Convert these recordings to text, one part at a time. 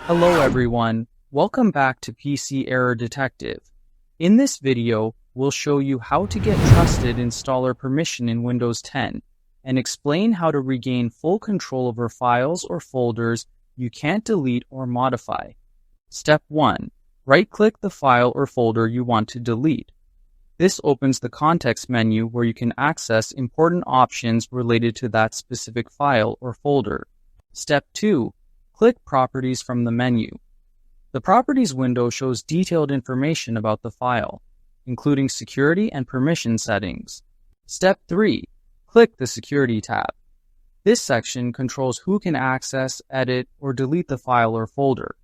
Hello everyone, welcome back to PC Error Detective. In this video, we'll show you how to get trusted installer permission in Windows 10 and explain how to regain full control over files or folders you can't delete or modify. Step 1. Right-click the file or folder you want to delete. This opens the context menu where you can access important options related to that specific file or folder. Step 2. Click Properties from the menu. The Properties window shows detailed information about the file, including security and permission settings. Step 3. Click the Security tab. This section controls who can access, edit, or delete the file or folder.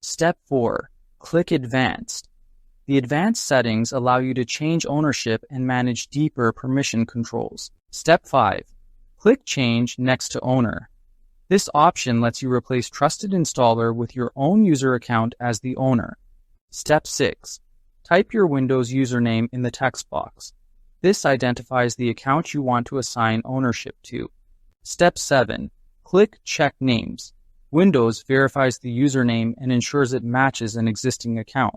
Step 4. Click Advanced. The advanced settings allow you to change ownership and manage deeper permission controls. Step 5. Click Change next to Owner. This option lets you replace Trustedinstaller with your own user account as the owner. Step 6. Type your Windows username in the text box. This identifies the account you want to assign ownership to. Step 7. Click Check Names. Windows verifies the username and ensures it matches an existing account.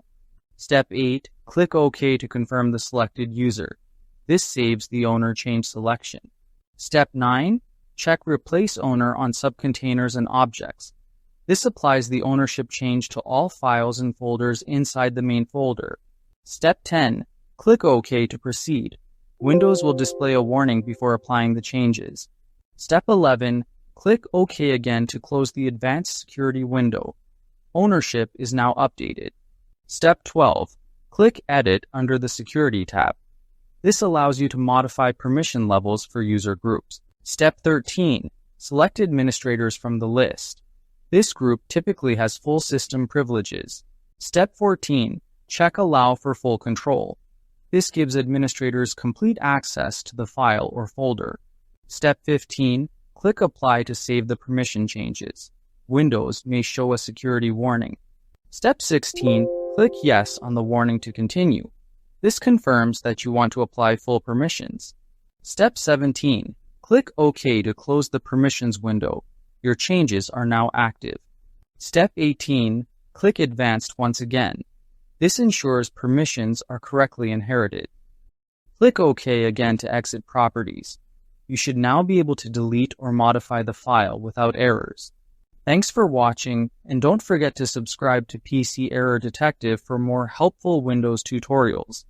Step 8. Click OK to confirm the selected user. This saves the owner change selection. Step 9. Check Replace Owner on Subcontainers and Objects. This applies the ownership change to all files and folders inside the main folder. Step 10. Click OK to proceed. Windows will display a warning before applying the changes. Step 11. Click OK again to close the Advanced Security window. Ownership is now updated. Step 12. Click Edit under the Security tab. This allows you to modify permission levels for user groups. Step 13. Select administrators from the list. This group typically has full system privileges. Step 14. Check Allow for full control. This gives administrators complete access to the file or folder. Step 15. Click Apply to save the permission changes. Windows may show a security warning. Step 16. Click Yes on the warning to continue. This confirms that you want to apply full permissions. Step 17. Click OK to close the permissions window. Your changes are now active. Step 18. Click Advanced once again. This ensures permissions are correctly inherited. Click OK again to exit Properties. You should now be able to delete or modify the file without errors. Thanks for watching, and don't forget to subscribe to PC Error Detective for more helpful Windows tutorials.